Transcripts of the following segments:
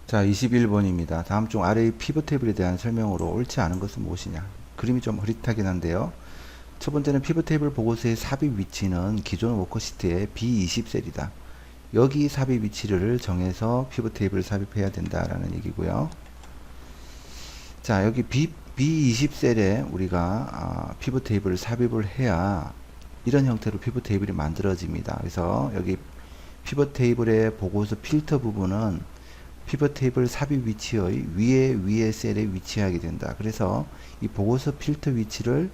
자, 21번입니다. 다음 중 아래의 피벗 테이블에 대한 설명으로 옳지 않은 것은 무엇이냐? 그림이 좀 흐릿하긴 한데요. 첫 번째는 피벗 테이블 보고서의 삽입 위치는 기존 워커시트의 B20셀이다. 여기 삽입 위치를 정해서 피벗 테이블을 삽입해야 된다라는 얘기고요. 자, 여기 B20셀에 우리가 피벗 테이블을 삽입을 해야 이런 형태로 피벗 테이블이 만들어집니다. 그래서 여기 피벗 테이블의 보고서 필터 부분은 피벗 테이블 삽입 위치의 위에 셀에 위치하게 된다. 그래서 이 보고서 필터 위치를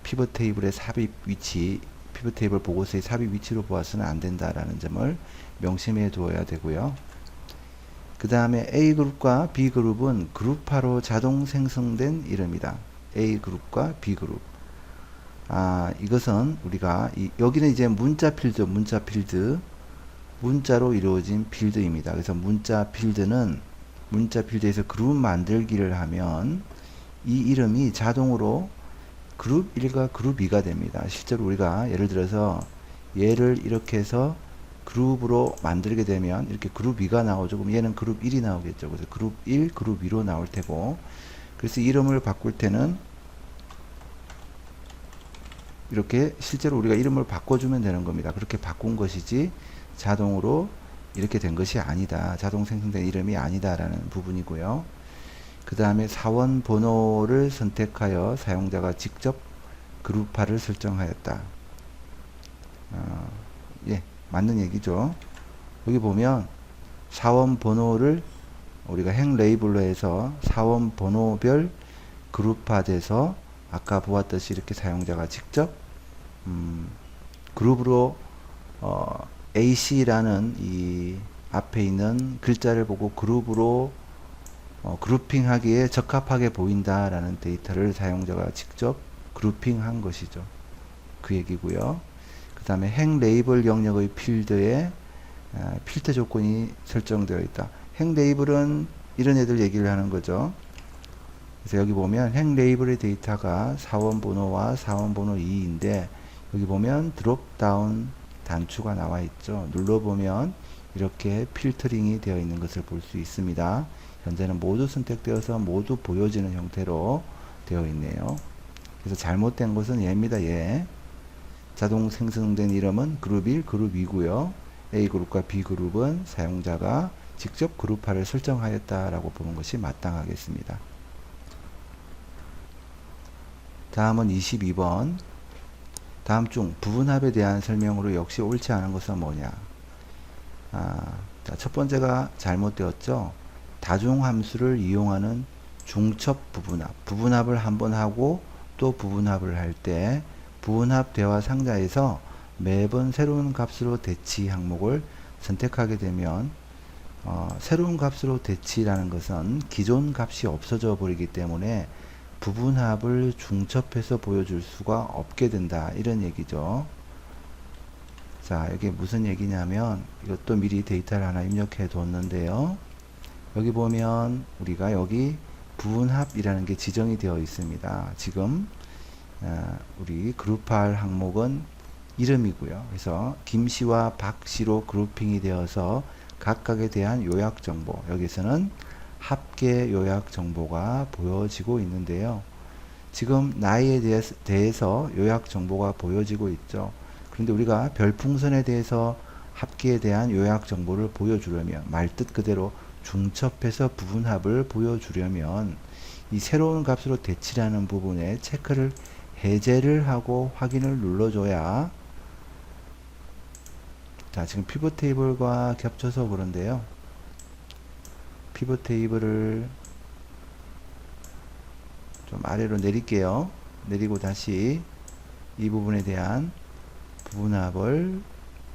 피벗 테이블의 삽입 위치, 피벗 테이블 보고서의 삽입 위치로 보아서는 안 된다라는 점을 명심해 두어야 되고요. 그 다음에 A그룹과 B그룹은 그룹화로 자동 생성된 이름이다. A그룹과 B그룹. 이것은 우리가 여기는 이제 문자 필드, 문자로 이루어진 필드입니다. 그래서 문자 필드에서 그룹 만들기를 하면 이 이름이 자동으로 그룹 1과 그룹 2가 됩니다. 실제로 우리가 예를 들어서 얘를 이렇게 해서 그룹으로 만들게 되면 이렇게 그룹 2가 나오죠. 그럼 얘는 그룹 1이 나오겠죠. 그래서 그룹 1, 그룹 2로 나올 테고, 그래서 이름을 바꿀 때는 이렇게 실제로 우리가 이름을 바꿔주면 되는 겁니다. 그렇게 바꾼 것이지 자동으로 이렇게 된 것이 아니다. 자동 생성된 이름이 아니다라는 부분이고요. 그 다음에 사원 번호를 선택하여 사용자가 직접 그룹화를 설정하였다. 예, 맞는 얘기죠. 여기 보면 사원 번호를 우리가 행 레이블로 해서 사원 번호별 그룹화돼서 아까 보았듯이 이렇게 사용자가 직접 그룹으로 AC라는 이 앞에 있는 글자를 보고 그룹으로 그룹핑하기에 적합하게 보인다라는 데이터를 사용자가 직접 그룹핑한 것이죠. 그 얘기고요. 그 다음에 행 레이블 영역의 필드에 필터 조건이 설정되어 있다. 행 레이블은 이런 애들 얘기를 하는 거죠. 그래서 여기 보면 행 레이블의 데이터가 사원번호와 사원번호 2인데 여기 보면 드롭다운 단추가 나와 있죠. 눌러보면 이렇게 필터링이 되어 있는 것을 볼 수 있습니다. 현재는 모두 선택되어서 모두 보여지는 형태로 되어 있네요. 그래서 잘못된 것은 얘입니다. 얘. 자동 생성된 이름은 그룹 1, 그룹 2고요. A그룹과 B그룹은 사용자가 직접 그룹화를 설정하였다라고 보는 것이 마땅하겠습니다. 다음은 22번. 다음 중 부분합에 대한 설명으로 역시 옳지 않은 것은 뭐냐? 자, 첫 번째가 잘못되었죠. 다중함수를 이용하는 중첩 부분합. 부분합을 한번 하고 또 부분합을 할 때 부분합 대화 상자에서 매번 새로운 값으로 대치 항목을 선택하게 되면 새로운 값으로 대치라는 것은 기존 값이 없어져 버리기 때문에 부분합을 중첩해서 보여줄 수가 없게 된다. 이런 얘기죠. 자, 이게 무슨 얘기냐면 이것도 미리 데이터를 하나 입력해 뒀는데요. 여기 보면 우리가 여기 부분합이라는 게 지정이 되어 있습니다. 지금 우리 그룹할 항목은 이름이고요. 그래서 김씨와 박씨로 그룹핑이 되어서 각각에 대한 요약 정보, 여기서는 합계 요약 정보가 보여지고 있는데요. 지금 나이에 대해서 요약 정보가 보여지고 있죠. 그런데 우리가 별풍선에 대해서 합계에 대한 요약 정보를 보여주려면 말뜻 그대로 중첩해서 부분합을 보여주려면 이 새로운 값으로 대치라는 부분에 체크를 해제를 하고 확인을 눌러줘야, 자, 지금 피벗 테이블과 겹쳐서 그런데요. 피벗 테이블을 좀 아래로 내릴게요. 내리고 다시 이 부분에 대한 부분합을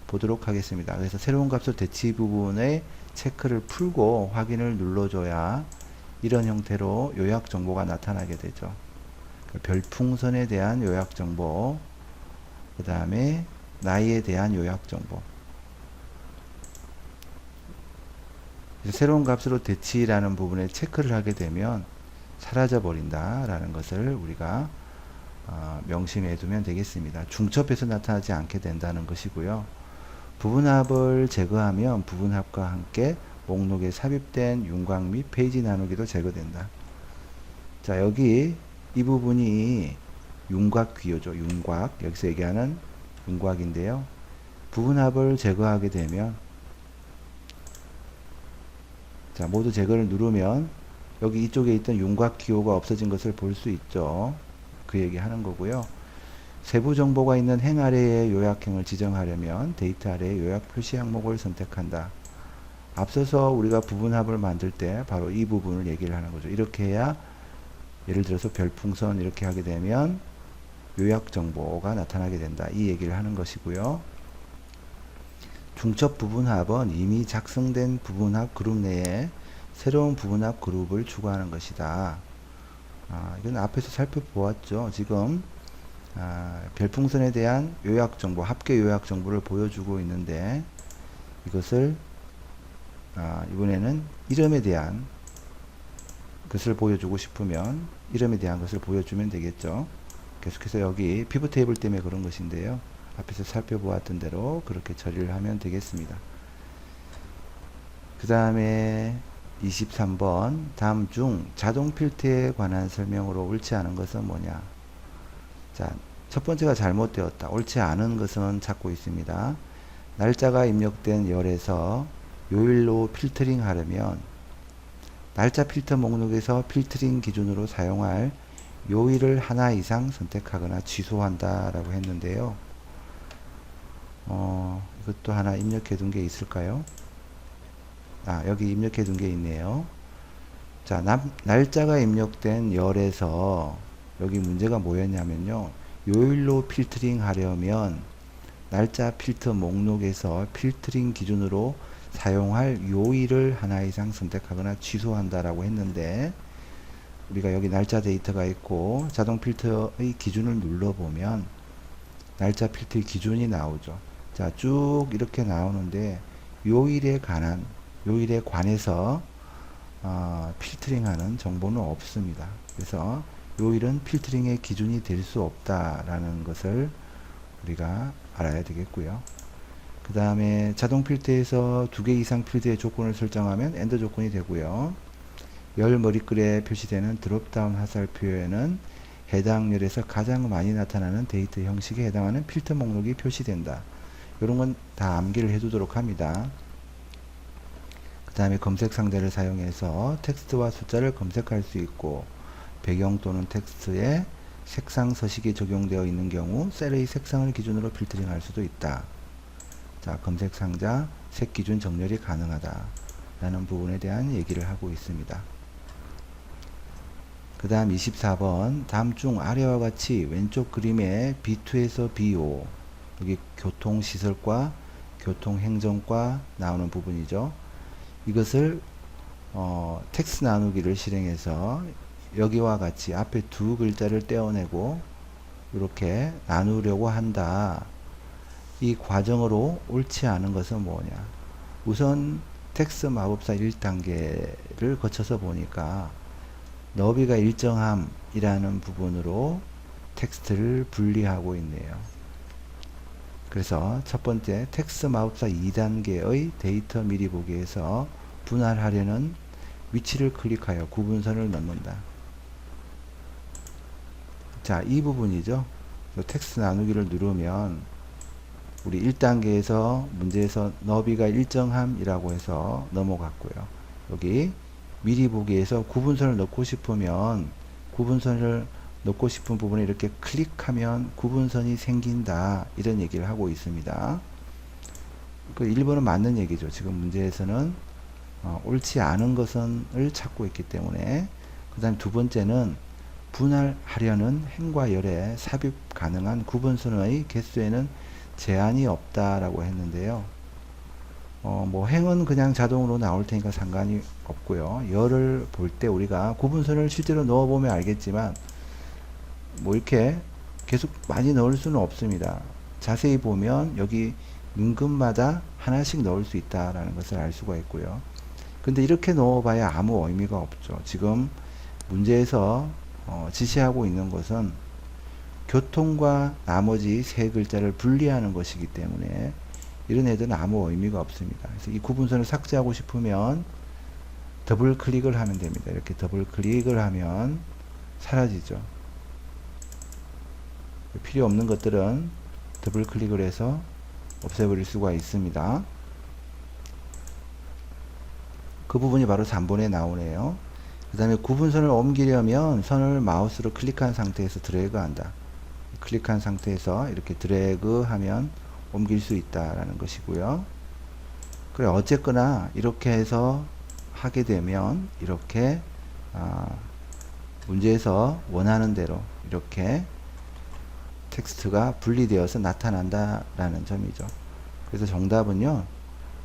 보도록 하겠습니다. 그래서 새로운 값으로 대치 부분에 체크를 풀고 확인을 눌러줘야 이런 형태로 요약 정보가 나타나게 되죠. 별풍선에 대한 요약 정보, 그 다음에 나이에 대한 요약 정보. 새로운 값으로 대치라는 부분에 체크를 하게 되면 사라져 버린다라는 것을 우리가 명심해 두면 되겠습니다. 중첩해서 나타나지 않게 된다는 것이고요. 부분합을 제거하면 부분합과 함께 목록에 삽입된 윤곽 및 페이지 나누기도 제거된다. 자, 여기 이 부분이 윤곽 귀호죠. 윤곽. 여기서 얘기하는 윤곽인데요. 부분합을 제거하게 되면, 자, 모두 제거를 누르면 여기 이쪽에 있던 윤곽 기호가 없어진 것을 볼 수 있죠. 그 얘기 하는 거고요. 세부 정보가 있는 행 아래의 요약행을 지정하려면 데이터 아래의 요약 표시 항목을 선택한다. 앞서서 우리가 부분합을 만들 때 바로 이 부분을 얘기를 하는 거죠. 이렇게 해야, 예를 들어서 별풍선 이렇게 하게 되면 요약 정보가 나타나게 된다. 이 얘기를 하는 것이고요. 중첩 부분합은 이미 작성된 부분합 그룹 내에 새로운 부분합 그룹을 추가하는 것이다. 이건 앞에서 살펴보았죠. 지금 별풍선에 대한 요약 정보, 합계 요약 정보를 보여주고 있는데, 이것을 이번에는 이름에 대한 것을 보여주고 싶으면 이름에 대한 것을 보여주면 되겠죠. 계속해서 여기 피벗 테이블 때문에 그런 것인데요. 앞에서 살펴보았던 대로 그렇게 처리를 하면 되겠습니다. 그 다음에 23번 다음 중 자동 필터에 관한 설명으로 옳지 않은 것은 뭐냐. 자, 첫 번째가 잘못되었다. 옳지 않은 것은 찾고 있습니다. 날짜가 입력된 열에서 요일로 필터링 하려면 날짜 필터 목록에서 필터링 기준으로 사용할 요일을 하나 이상 선택하거나 취소한다 라고 했는데요. 이것도 하나 입력해 둔 게 있을까요? 여기 입력해 둔 게 있네요. 자, 날짜가 입력된 열에서 여기 문제가 뭐였냐면요. 요일로 필터링 하려면 날짜 필터 목록에서 필터링 기준으로 사용할 요일을 하나 이상 선택하거나 취소한다 라고 했는데, 우리가 여기 날짜 데이터가 있고 자동 필터의 기준을 눌러보면 날짜 필터의 기준이 나오죠. 자, 쭉 이렇게 나오는데 요일에 관해서 필터링 하는 정보는 없습니다. 그래서 요일은 필터링의 기준이 될 수 없다라는 것을 우리가 알아야 되겠고요. 그 다음에 자동 필터에서 2개 이상 필드의 조건을 설정하면 엔드 조건이 되고요. 열 머리글에 표시되는 드롭다운 화살표에는 해당 열에서 가장 많이 나타나는 데이터 형식에 해당하는 필터 목록이 표시된다. 이런 건 다 암기를 해두도록 합니다. 그 다음에 검색 상자를 사용해서 텍스트와 숫자를 검색할 수 있고, 배경 또는 텍스트에 색상 서식이 적용되어 있는 경우 셀의 색상을 기준으로 필터링 할 수도 있다. 자, 검색 상자 색 기준 정렬이 가능하다 라는 부분에 대한 얘기를 하고 있습니다. 그 다음 24번 다음 중 아래와 같이 왼쪽 그림의 B2에서 B5, 여기 교통시설과 교통행정과 나오는 부분이죠. 이것을 텍스트 나누기를 실행해서 여기와 같이 앞에 두 글자를 떼어내고 이렇게 나누려고 한다. 이 과정으로 옳지 않은 것은 뭐냐. 우선 텍스트 마법사 1단계를 거쳐서 보니까 너비가 일정함이라는 부분으로 텍스트를 분리하고 있네요. 그래서 첫 번째 텍스트 마법사 2단계의 데이터 미리 보기에서 분할하려는 위치를 클릭하여 구분선을 넣는다. 자, 이 부분이죠. 텍스트 나누기를 누르면 우리 1단계에서 문제에서 너비가 일정함이라고 해서 넘어갔고요. 여기 미리 보기에서 구분선을 넣고 싶으면 구분선을 넣고 싶은 부분에 이렇게 클릭하면 구분선이 생긴다, 이런 얘기를 하고 있습니다. 그 1번은 맞는 얘기죠. 지금 문제에서는 옳지 않은 것을 찾고 있기 때문에. 그 다음 두 번째는 분할하려는 행과 열에 삽입 가능한 구분선의 개수에는 제한이 없다라고 했는데요. 뭐 행은 그냥 자동으로 나올 테니까 상관이 없고요. 열을 볼 때 우리가 구분선을 실제로 넣어보면 알겠지만 뭐 이렇게 계속 많이 넣을 수는 없습니다. 자세히 보면 여기 임금마다 하나씩 넣을 수 있다라는 것을 알 수가 있고요. 근데 이렇게 넣어봐야 아무 의미가 없죠. 지금 문제에서 지시하고 있는 것은 교통과 나머지 세 글자를 분리하는 것이기 때문에 이런 애들은 아무 의미가 없습니다. 그래서 이 구분선을 삭제하고 싶으면 더블 클릭을 하면 됩니다. 이렇게 더블 클릭을 하면 사라지죠. 필요 없는 것들은 더블 클릭을 해서 없애버릴 수가 있습니다. 그 부분이 바로 3번에 나오네요. 그 다음에 구분선을 옮기려면 선을 마우스로 클릭한 상태에서 드래그 한다. 클릭한 상태에서 이렇게 드래그 하면 옮길 수 있다라는 것이고요. 그래, 어쨌거나 이렇게 해서 하게 되면 이렇게 문제에서 원하는 대로 이렇게 텍스트가 분리되어서 나타난다라는 점이죠. 그래서 정답은요,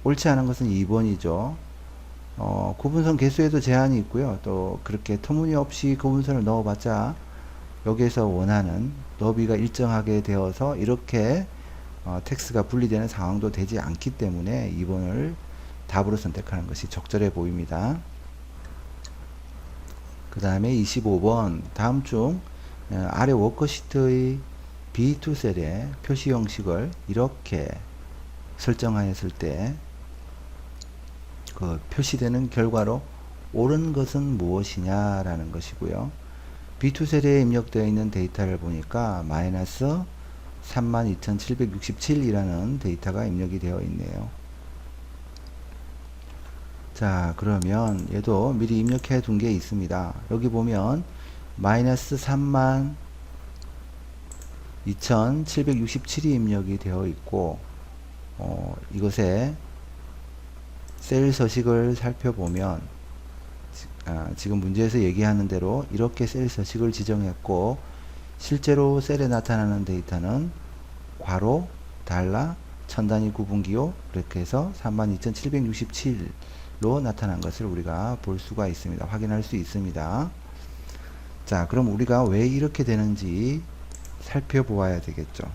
옳지 않은 것은 2번이죠. 구분선 개수에도 제한이 있고요. 또 그렇게 터무니없이 구분선을 넣어봤자 여기에서 원하는 너비가 일정하게 되어서 이렇게 텍스트가 분리되는 상황도 되지 않기 때문에 2번을 답으로 선택하는 것이 적절해 보입니다. 그 다음에 25번 다음 중 아래 워크시트의 B2 셀의 표시 형식을 이렇게 설정하였을 때 그 표시되는 결과로 옳은 것은 무엇이냐 라는 것이고요. B2 셀에 입력되어 있는 데이터를 보니까 마이너스 32,767이라는 데이터가 입력이 되어 있네요. 자, 그러면 얘도 미리 입력해 둔 게 있습니다. 여기 보면 마이너스 32,767이 입력이 되어 있고 이것에 셀 서식을 살펴보면 지금 문제에서 얘기하는 대로 이렇게 셀 서식을 지정했고 실제로 셀에 나타나는 데이터는 괄호, 달러, 천단위 구분기호 이렇게 해서 32,767로 나타난 것을 우리가 볼 수가 있습니다. 확인할 수 있습니다. 자, 그럼 우리가 왜 이렇게 되는지 살펴보아야 되겠죠.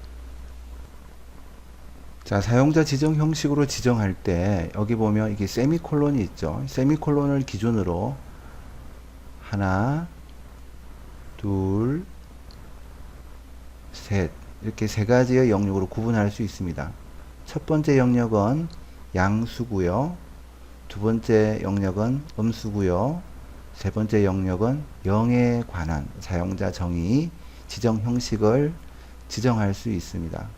자, 사용자 지정 형식으로 지정할 때 여기 보면 이게 세미콜론이 있죠. 세미콜론을 기준으로 하나, 둘, 셋 이렇게 세 가지의 영역으로 구분할 수 있습니다. 첫 번째 영역은 양수고요. 두 번째 영역은 음수고요. 세 번째 영역은 영에 관한 사용자 정의 지정 형식을 지정할 수 있습니다.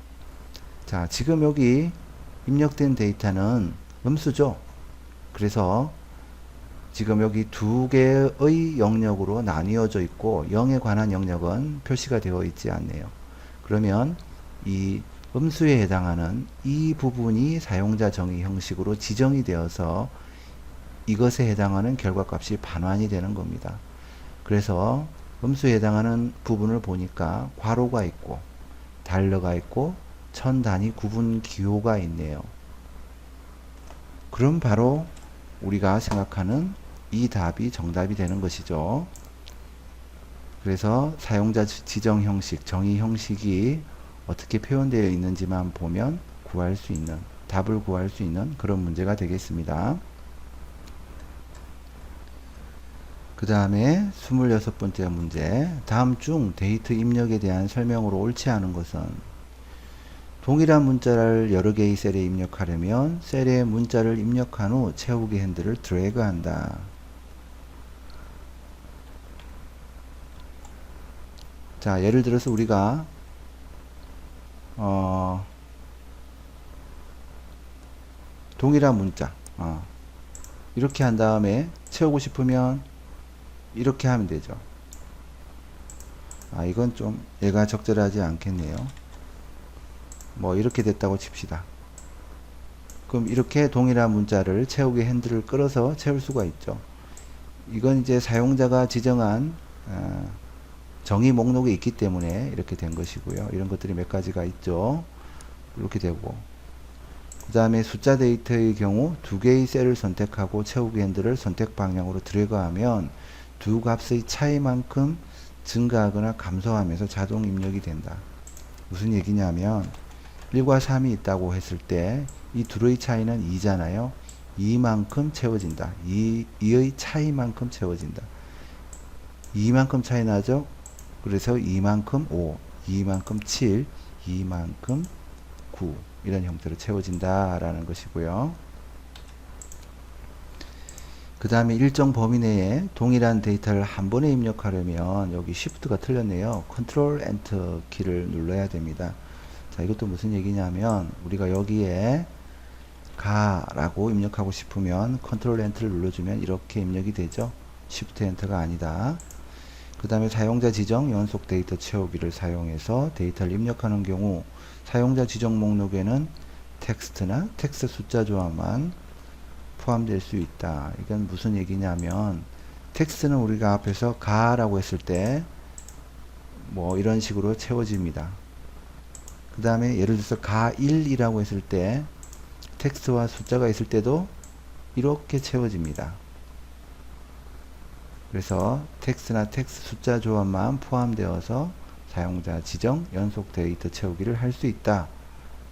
자, 지금 여기 입력된 데이터는 음수죠. 그래서 지금 여기 두 개의 영역으로 나뉘어져 있고 0에 관한 영역은 표시가 되어 있지 않네요. 그러면 이 음수에 해당하는 이 부분이 사용자 정의 형식으로 지정이 되어서 이것에 해당하는 결과값이 반환이 되는 겁니다. 그래서 음수에 해당하는 부분을 보니까 괄호가 있고 달러가 있고 천 단위 구분 기호가 있네요. 그럼 바로 우리가 생각하는 이 답이 정답이 되는 것이죠. 그래서 사용자 지정 형식, 정의 형식이 어떻게 표현되어 있는지만 보면 구할 수 있는, 답을 구할 수 있는 그런 문제가 되겠습니다. 그 다음에 26번째 문제. 다음 중 데이터 입력에 대한 설명으로 옳지 않은 것은 동일한 문자를 여러 개의 셀에 입력하려면 셀에 문자를 입력한 후 채우기 핸들을 드래그 한다. 자, 예를 들어서 우리가 동일한 문자 이렇게 한 다음에 채우고 싶으면 이렇게 하면 되죠. 이건 좀 얘가 적절하지 않겠네요. 뭐 이렇게 됐다고 칩시다. 그럼 이렇게 동일한 문자를 채우기 핸들을 끌어서 채울 수가 있죠. 이건 이제 사용자가 지정한 정의 목록에 있기 때문에 이렇게 된 것이고요. 이런 것들이 몇 가지가 있죠. 이렇게 되고 그 다음에 숫자 데이터의 경우 두 개의 셀을 선택하고 채우기 핸들을 선택 방향으로 드래그하면 두 값의 차이만큼 증가하거나 감소하면서 자동 입력이 된다. 무슨 얘기냐면 1과 3이 있다고 했을 때 이 둘의 차이는 2잖아요. 2만큼 채워진다. 2의 차이만큼 채워진다. 2만큼 차이 나죠? 그래서 2만큼 5, 2만큼 7, 2만큼 9 이런 형태로 채워진다라는 것이고요. 그 다음에 일정 범위 내에 동일한 데이터를 한 번에 입력하려면 여기 Shift가 틀렸네요. Ctrl Enter 키를 눌러야 됩니다. 자, 이것도 무슨 얘기냐면 우리가 여기에 가라고 입력하고 싶으면 Ctrl Enter를 눌러주면 이렇게 입력이 되죠. Shift Enter가 아니다. 그 다음에 사용자 지정 연속 데이터 채우기를 사용해서 데이터를 입력하는 경우 사용자 지정 목록에는 텍스트나 텍스트 숫자 조합만 포함될 수 있다. 이건 무슨 얘기냐면 텍스트는 우리가 앞에서 가라고 했을 때 뭐 이런 식으로 채워집니다. 그 다음에 예를 들어서 가1이라고 했을 때 텍스트와 숫자가 있을 때도 이렇게 채워집니다. 그래서 텍스트나 텍스트 숫자 조합만 포함되어서 사용자 지정 연속 데이터 채우기를 할 수 있다.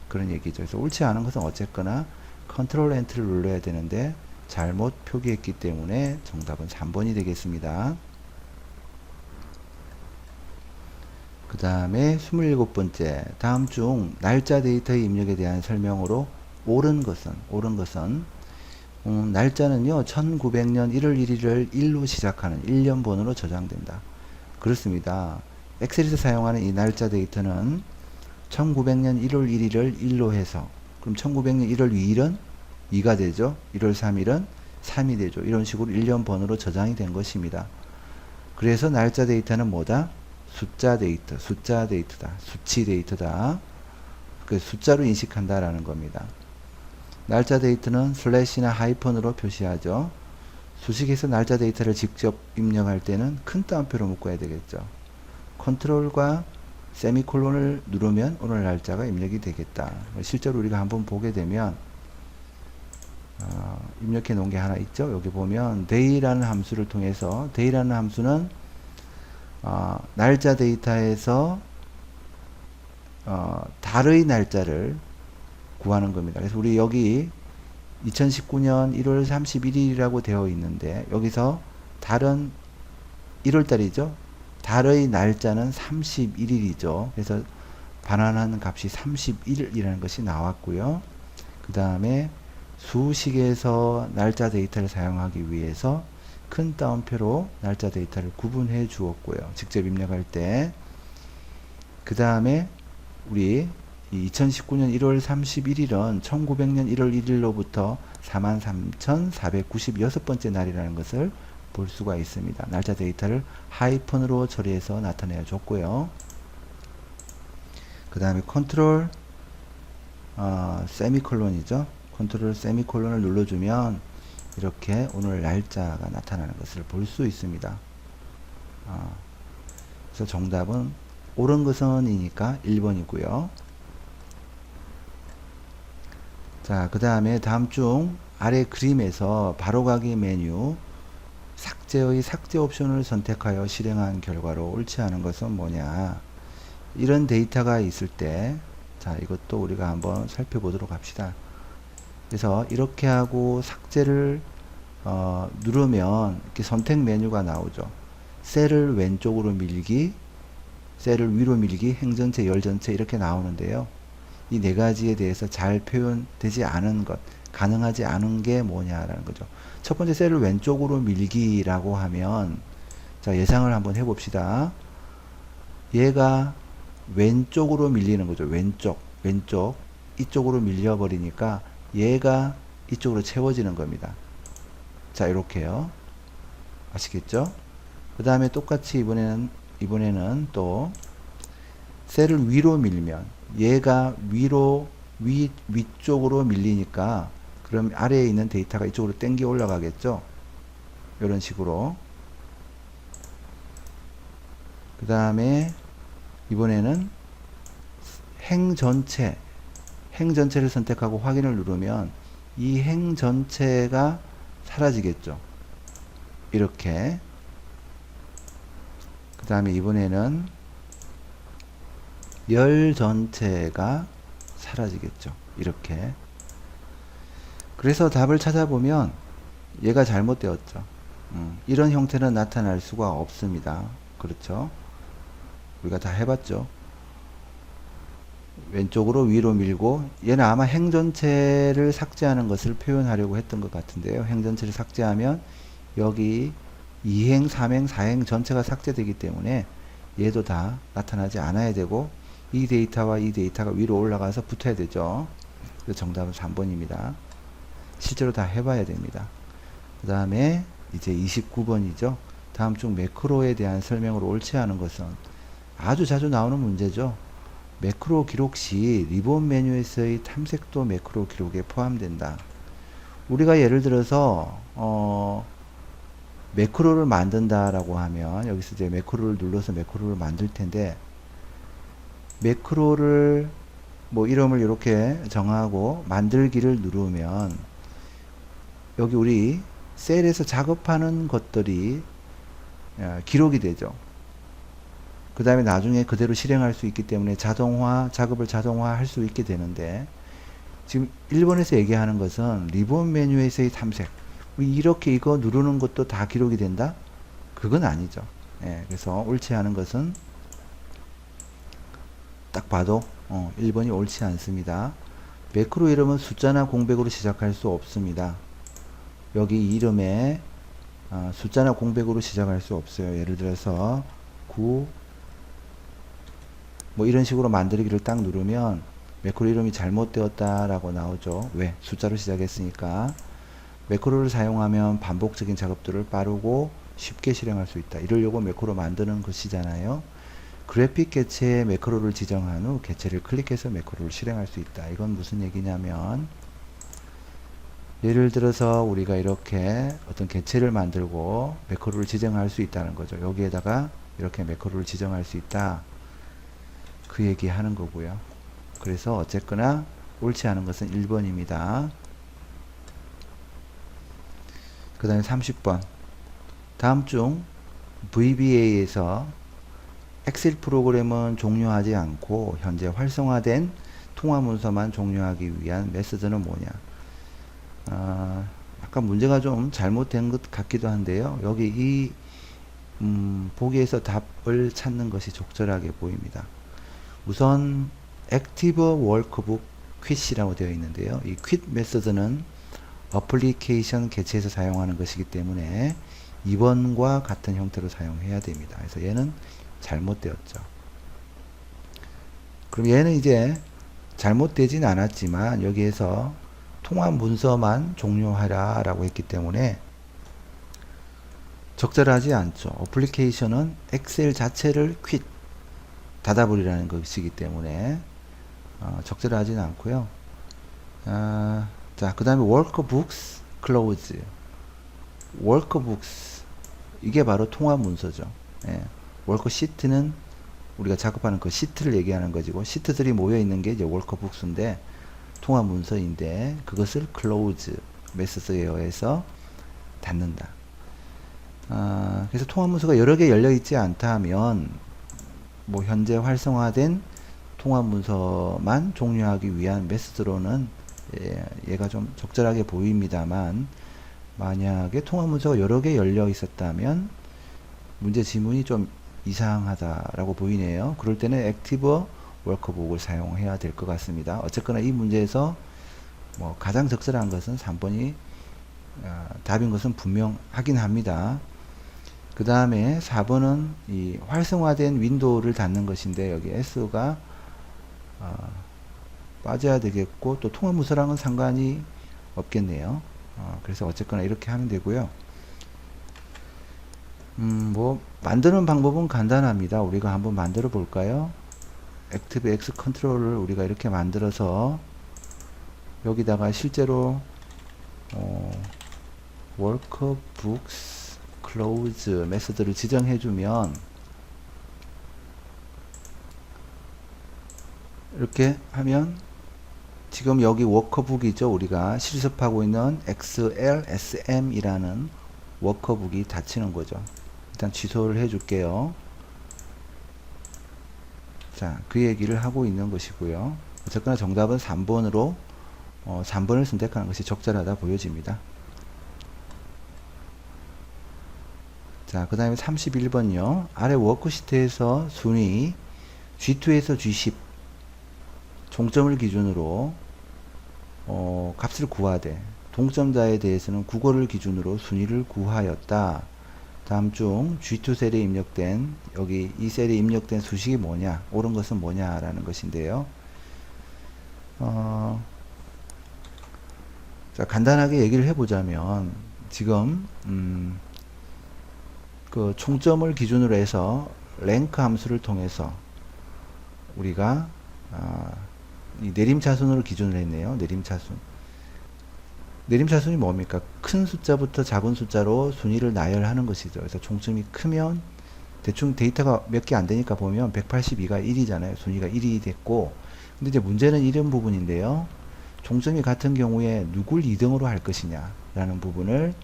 그런 얘기죠. 그래서 옳지 않은 것은 어쨌거나 컨트롤 엔트를 눌러야 되는데 잘못 표기했기 때문에 정답은 3번이 되겠습니다. 그 다음에 27번째 다음 중 날짜 데이터의 입력에 대한 설명으로 옳은 것은 날짜는요 1900년 1월 1일을 1로 시작하는 1년번으로 저장된다. 그렇습니다. 엑셀에서 사용하는 이 날짜 데이터는 1900년 1월 1일을 1로 해서 그럼 1900년 1월 2일은 2가 되죠. 1월 3일은 3이 되죠. 이런 식으로 1년번으로 저장이 된 것입니다. 그래서 날짜 데이터는 뭐다? 숫자 데이터다. 수치 데이터다. 그 숫자로 인식한다라는 겁니다. 날짜 데이터는 슬래시나 하이펀으로 표시하죠. 수식에서 날짜 데이터를 직접 입력할 때는 큰 따옴표로 묶어야 되겠죠. 컨트롤과 세미콜론을 누르면 오늘 날짜가 입력이 되겠다. 실제로 우리가 한번 보게 되면 입력해 놓은 게 하나 있죠. 여기 보면 day라는 함수를 통해서 day라는 함수는 날짜 데이터에서 달의 날짜를 구하는 겁니다. 그래서 우리 여기 2019년 1월 31일이라고 되어 있는데 여기서 달은 1월달이죠. 달의 날짜는 31일이죠. 그래서 반환하는 값이 31이라는 것이 나왔고요. 그 다음에 수식에서 날짜 데이터를 사용하기 위해서 큰 따옴표로 날짜 데이터를 구분해 주었고요. 직접 입력할 때. 그 다음에 우리 2019년 1월 31일은 1900년 1월 1일로부터 43,496번째 날이라는 것을 볼 수가 있습니다. 날짜 데이터를 하이펀으로 처리해서 나타내 줬고요. 그 다음에 컨트롤 세미콜론이죠. 컨트롤 세미콜론을 눌러주면 이렇게 오늘 날짜가 나타나는 것을 볼 수 있습니다. 그래서 정답은 옳은 것은 이니까 1번이고요. 자, 그 다음에 다음 중 아래 그림에서 바로가기 메뉴 삭제의 삭제 옵션을 선택하여 실행한 결과로 옳지 않은 것은 뭐냐. 이런 데이터가 있을 때, 자, 이것도 우리가 한번 살펴보도록 합시다. 그래서 이렇게 하고 삭제를 누르면 이렇게 선택 메뉴가 나오죠. 셀을 왼쪽으로 밀기, 셀을 위로 밀기, 행전체, 열전체 이렇게 나오는데요. 이 네 가지에 대해서 잘 표현되지 않은 것, 가능하지 않은 게 뭐냐라는 거죠. 첫 번째 셀을 왼쪽으로 밀기라고 하면 자, 예상을 한번 해봅시다. 얘가 왼쪽으로 밀리는 거죠. 왼쪽 이쪽으로 밀려버리니까 얘가 이쪽으로 채워지는 겁니다. 자, 이렇게요. 아시겠죠? 그 다음에 똑같이 이번에는 또 셀을 위로 밀면 얘가 위쪽으로 밀리니까 그럼 아래에 있는 데이터가 이쪽으로 땡겨 올라가겠죠? 이런 식으로. 그 다음에 이번에는 행 전체를 선택하고 확인을 누르면 이 행 전체가 사라지겠죠. 이렇게. 그 다음에 이번에는 열 전체가 사라지겠죠. 이렇게. 그래서 답을 찾아보면 얘가 잘못되었죠. 이런 형태는 나타날 수가 없습니다. 그렇죠? 우리가 다 해봤죠. 왼쪽으로 위로 밀고, 얘는 아마 행 전체를 삭제하는 것을 표현하려고 했던 것 같은데요. 행 전체를 삭제하면 여기 2행, 3행, 4행 전체가 삭제되기 때문에 얘도 다 나타나지 않아야 되고, 이 데이터와 이 데이터가 위로 올라가서 붙어야 되죠. 그래서 정답은 3번입니다. 실제로 다 해봐야 됩니다. 그 다음에 이제 29번이죠. 다음 중 매크로에 대한 설명으로 옳지 않은 것은, 아주 자주 나오는 문제죠. 매크로 기록 시 리본 메뉴에서의 탐색도 매크로 기록에 포함된다. 우리가 예를 들어서 매크로를 만든다라고 하면, 여기서 이제 매크로를 눌러서 매크로를 만들 텐데, 매크로를 뭐 이름을 이렇게 정하고 만들기를 누르면 여기 우리 셀에서 작업하는 것들이 기록이 되죠. 그 다음에 나중에 그대로 실행할 수 있기 때문에 작업을 자동화할 수 있게 되는데, 지금 1번에서 얘기하는 것은 리본 메뉴에서의 탐색, 이렇게 이거 누르는 것도 다 기록이 된다? 그건 아니죠. 예, 그래서 옳지 않은 것은 딱 봐도 1번이 옳지 않습니다. 매크로 이름은 숫자나 공백으로 시작할 수 없습니다. 여기 이름에 숫자나 공백으로 시작할 수 없어요. 예를 들어서 9 뭐 이런 식으로 만들기를 딱 누르면 매크로 이름이 잘못되었다 라고 나오죠. 왜? 숫자로 시작했으니까. 매크로를 사용하면 반복적인 작업들을 빠르고 쉽게 실행할 수 있다. 이러려고 매크로 만드는 것이잖아요. 그래픽 개체에 매크로를 지정한 후 개체를 클릭해서 매크로를 실행할 수 있다. 이건 무슨 얘기냐면, 예를 들어서 우리가 이렇게 어떤 개체를 만들고 매크로를 지정할 수 있다는 거죠. 여기에다가 이렇게 매크로를 지정할 수 있다. 그 얘기 하는 거고요. 그래서 어쨌거나 옳지 않은 것은 1번입니다. 그 다음에 30번. 다음 중 VBA에서 엑셀 프로그램은 종료하지 않고 현재 활성화된 통화 문서만 종료하기 위한 메소드는 뭐냐. 약간 문제가 좀 잘못된 것 같기도 한데요. 여기 이 보기에서 답을 찾는 것이 적절하게 보입니다. 우선 액티브 워크북 퀴이라고 되어 있는데요. 이 퀴 메소드는 어플리케이션 개체에서 사용하는 것이기 때문에 2번과 같은 형태로 사용해야 됩니다. 그래서 얘는 잘못되었죠. 그럼 얘는 이제 잘못되진 않았지만 여기에서 통화 문서만 종료하라 라고 했기 때문에 적절하지 않죠. 어플리케이션은 엑셀 자체를 퀴 닫아버리라는 것이기 때문에 적절하지는 않고요. 자, 그 다음에 workbooks close. workbooks 이게 바로 통화 문서죠. 예. worksheet는 우리가 작업하는 그 시트를 얘기하는 것이고, 시트들이 모여 있는 게 이제 workbooks인데 통화 문서인데, 그것을 close 메소드에 의해서 닫는다. 그래서 통화 문서가 여러 개 열려 있지 않다 하면 뭐 현재 활성화된 통화 문서만 종료하기 위한 메소드로는 얘가 좀 적절하게 보입니다만, 만약에 통화 문서가 여러 개 열려 있었다면 문제 지문이 좀 이상하다라고 보이네요. 그럴 때는 액티브 워크북을 사용해야 될 것 같습니다. 어쨌거나 이 문제에서 뭐 가장 적절한 것은 3번이 답인 것은 분명하긴 합니다. 그 다음에 4번은 이 활성화된 윈도우를 닫는 것인데, 여기 S가 빠져야 되겠고, 또 통화 문서랑은 상관이 없겠네요. 그래서 어쨌거나 이렇게 하면 되고요. 뭐 만드는 방법은 간단합니다. 우리가 한번 만들어 볼까요? 액티브 X 컨트롤을 우리가 이렇게 만들어서 여기다가 실제로 workbooks close 메소드를 지정해 주면, 이렇게 하면 지금 여기 워커북이죠. 우리가 실습하고 있는 XLSM이라는 워커북이 닫히는 거죠. 일단 취소를 해 줄게요. 자, 그 얘기를 하고 있는 것이고요. 어쨌거나 정답은 3번으로 3번을 선택하는 것이 적절하다 보여집니다. 자, 그 다음에 31번이요. 아래 워크시트에서 순위 G2에서 G10 종점을 기준으로 값을 구하되 동점자에 대해서는 국어를 기준으로 순위를 구하였다. 다음 중 G2 셀에 입력된 여기 이 셀에 입력된 수식이 뭐냐, 옳은 것은 뭐냐라는 것인데요. 자, 간단하게 얘기를 해보자면 지금 그 총점을 기준으로 해서 랭크 함수를 통해서 우리가 이 내림차순으로 기준을 했네요. 내림차순이 뭡니까? 큰 숫자부터 작은 숫자로 순위를 나열하는 것이죠. 그래서 총점이 크면 대충 데이터가 몇 개 안 되니까 보면 182가 1이잖아요. 순위가 1이 됐고, 근데 이제 문제는 이런 부분인데요. 총점이 같은 경우에 누굴 2등으로 할 것이냐 라는 부분을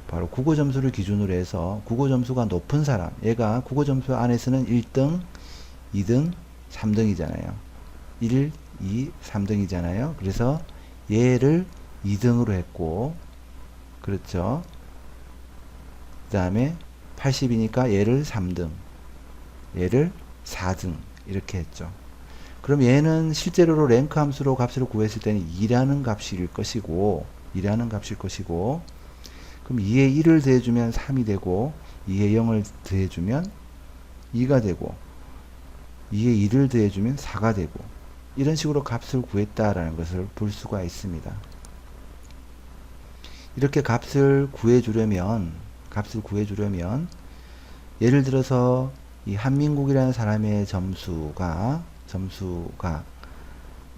바로 국어 점수를 기준으로 해서 국어 점수가 높은 사람, 얘가 국어 점수 안에서는 1등, 2등, 3등이잖아요. 1, 2, 3등이잖아요. 그래서 얘를 2등으로 했고, 그렇죠. 그 다음에 80이니까 얘를 3등, 얘를 4등 이렇게 했죠. 그럼 얘는 실제로 랭크 함수로 값을 구했을 때는 2라는 값일 것이고, 그럼 2에 1을 더해주면 3이 되고, 2에 0을 더해주면 2가 되고, 2에 1을 더해주면 4가 되고, 이런 식으로 값을 구했다라는 것을 볼 수가 있습니다. 이렇게 값을 구해주려면 예를 들어서 이 한민국이라는 사람의 점수가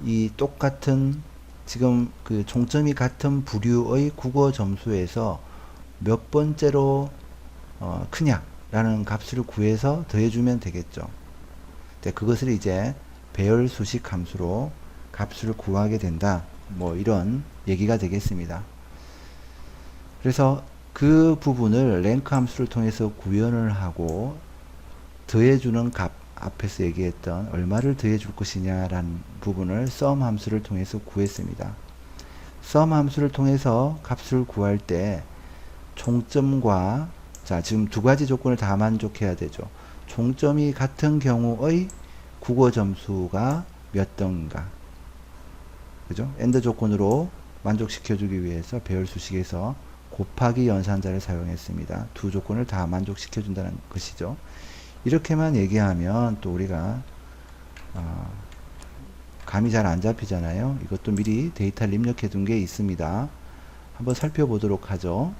이 똑같은 지금 그 종점이 같은 부류의 국어 점수에서 몇 번째로 크냐라는 값을 구해서 더해주면 되겠죠. 그것을 이제 배열 수식 함수로 값을 구하게 된다. 뭐 이런 얘기가 되겠습니다. 그래서 그 부분을 랭크 함수를 통해서 구현을 하고 더해주는 값, 앞에서 얘기했던 얼마를 더해줄 것이냐라는 부분을 sum 함수를 통해서 구했습니다. sum 함수를 통해서 값을 구할 때 총점과, 자, 지금 두 가지 조건을 다 만족해야 되죠. 총점이 같은 경우의 국어 점수가 몇 등인가, 그죠? AND 조건으로 만족시켜주기 위해서 배열 수식에서 곱하기 연산자를 사용했습니다. 두 조건을 다 만족시켜준다는 것이죠. 이렇게만 얘기하면 또 우리가 감이 잘 안 잡히잖아요. 이것도 미리 데이터를 입력해 둔 게 있습니다. 한번 살펴보도록 하죠.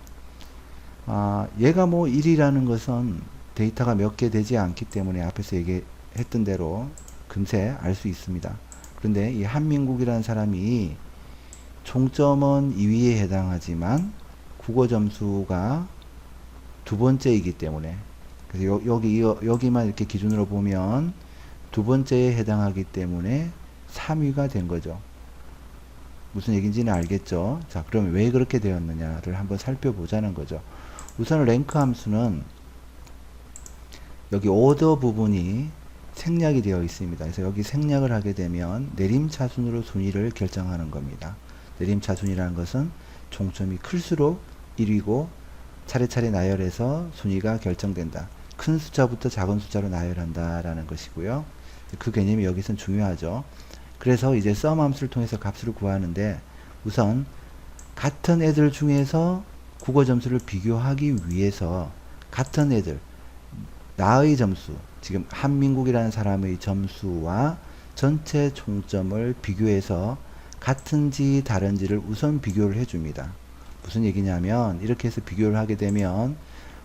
얘가 뭐 1이라는 것은 데이터가 몇 개 되지 않기 때문에 앞에서 얘기했던 대로 금세 알 수 있습니다. 그런데 이 한민국이라는 사람이 총점은 2위에 해당하지만 국어 점수가 두 번째이기 때문에, 그래서 여기만 이렇게 기준으로 보면 두 번째에 해당하기 때문에 3위가 된 거죠. 무슨 얘기인지는 알겠죠? 자, 그러면 왜 그렇게 되었느냐를 한번 살펴보자는 거죠. 우선 랭크 함수는 여기 오더 부분이 생략이 되어 있습니다. 그래서 여기 생략을 하게 되면 내림차순으로 순위를 결정하는 겁니다. 내림차순이라는 것은 총점이 클수록 1위고 차례차례 나열해서 순위가 결정된다. 큰 숫자부터 작은 숫자로 나열한다라는 것이고요. 그 개념이 여기선 중요하죠. 그래서 이제 sum 함수를 통해서 값을 구하는데 우선 같은 애들 중에서 국어 점수를 비교하기 위해서 같은 애들, 나의 점수, 지금 한민국이라는 사람의 점수와 전체 총점을 비교해서 같은지 다른지를 우선 비교를 해줍니다. 무슨 얘기냐면 이렇게 해서 비교를 하게 되면